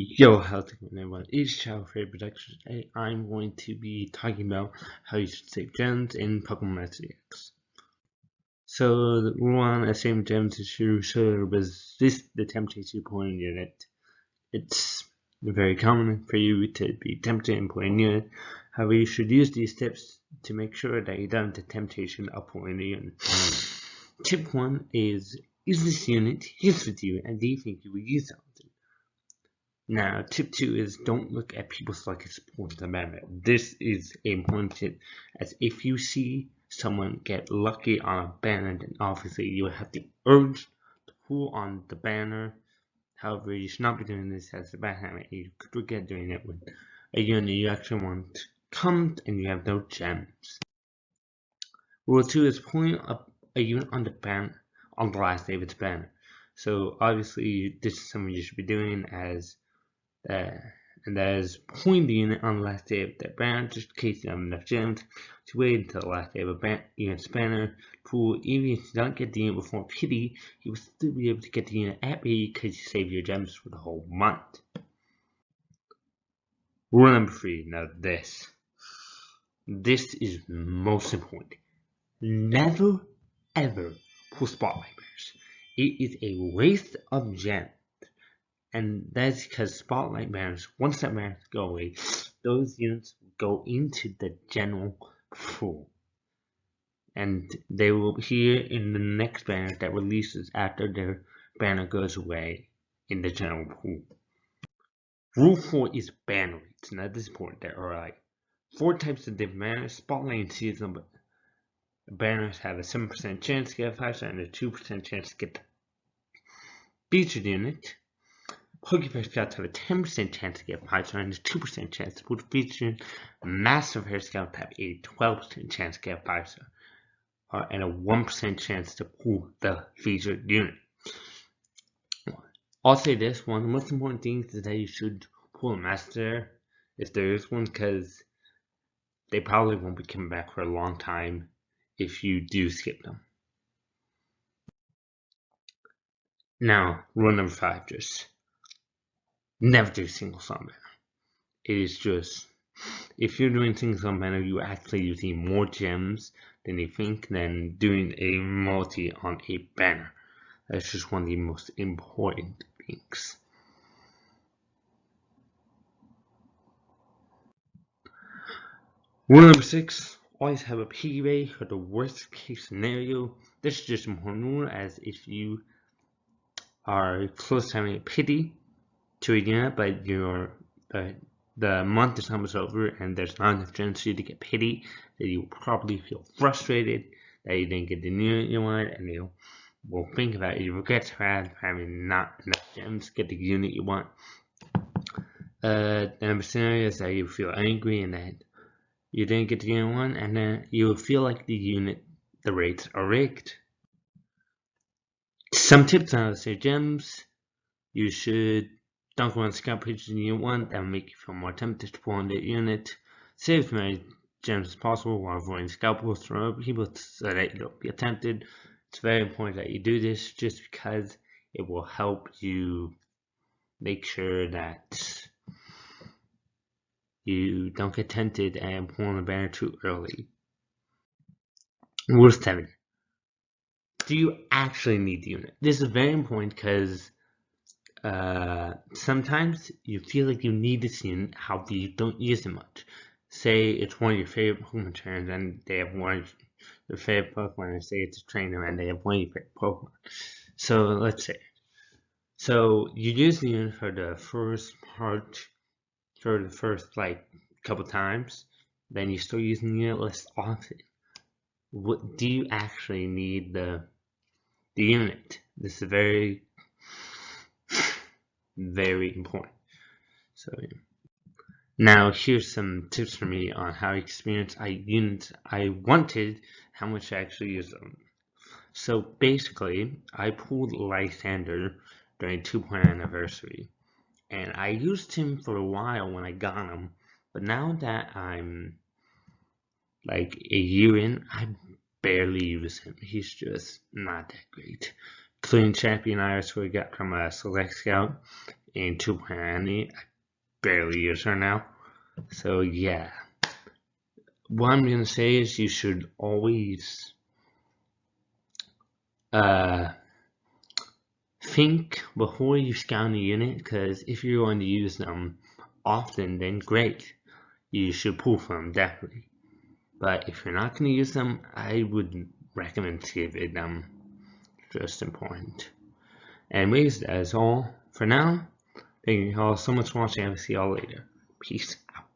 Yo, how's it going everyone? It's Chow for Productions. Today I'm going to be talking about how you should save gems in Pokemon Master X. So the rule on saving gems is to resist the temptation to point unit. It's very common for you to be tempted and point unit. However, you should use these tips to make sure that you don't have the temptation of pointing a unit. Tip 1 is this unit hits with you and do you think you would use it? Now, tip 2 is don't look at people's like it's important to matter. This is an important tip, as if you see someone get lucky on a banner, then obviously you will have the urge to pull on the banner. However, you should not be doing this as a bad habit. You could regret doing it with a unit you actually want comes and you have no gems. Rule 2 is pulling up a unit on the banner on the last day of its banner. So obviously this is something you should be doing as and that is pulling the unit on the last day of that banner just in case you have enough gems to wait until the last day of a unit's banner pool. Even if you don't get the unit before pity, you will still be able to get the unit at pity because you save your gems for the whole month. Rule number 3. Now this is most important. Never ever pull spotlight bears. It is a waste of gems. And that's because spotlight banners, once that banners go away, those units go into the general pool. And they will appear in the next banner that releases after their banner goes away in the general pool. Rule 4 is banner rates. Now this is important. There are like 4 types of different banners. Spotlight and seasonal banners have a 7% chance to get a 5-star and a 2% chance to get the featured unit. Pokefair Scouts have a 10% chance to get 5-star and a 2% chance to put featured. Massive Hair Scouts have a 12% chance to get 5-star and a 1% chance to pull the featured unit. I'll say this, one of the most important things is that you should pull a master if there is one, because they probably won't be coming back for a long time if you do skip them. Now, rule number 5, just never do single summon banner. It is just, if you're doing single summon banner, you're actually using more gems than you think than doing a multi on a banner. That's just one of the most important things. Rule number 6, always have a piggy for the worst case scenario. This is just an important rule, as if you are close to having a pity to a unit, but the month is almost over and there's not enough gems for you to get pity, that you will probably feel frustrated that you didn't get the unit you want, and you will think about your regrets for having not enough gems to get the unit you want. The number scenario is that you feel angry and that you didn't get the unit you want, and then you will feel like the rates are rigged. Some tips on how to save gems. You should don't go on scout pages you want, that will make you feel more tempted to pull on that unit. Save as many gems as possible while avoiding scout pools from other people so that you don't get tempted. It's very important that you do this just because it will help you make sure that you don't get tempted and pull on the banner too early. Rule 7. Do you actually need the unit? This is very important because sometimes you feel like you need this unit, however you don't use it much. Say it's one of your favorite Pokemon trainers and they have one of your favorite Pokemon, and say it's a trainer and they have one of your favorite Pokemon. So let's say, so you use the unit for the first part, for the first like couple times, then you start using the unit less often. What do you actually need the unit? This is very important. So now here's some tips for me on how units I wanted, how much I actually use them. So basically, I pulled Lysander during 2.0 anniversary, and I used him for a while when I got him, but now that I'm like a year in, I barely use him. He's just not that great. Including Champion Iris, who I got from a Select Scout, in 2.0. I barely use her now. So yeah, what I'm gonna say is you should always think before you scan a unit, because if you're going to use them often, then great, you should pull from them definitely. But if you're not going to use them, I would recommend saving them. Just important. Anyways, that is all for now. Thank you all so much for watching. I will see y'all later. Peace out.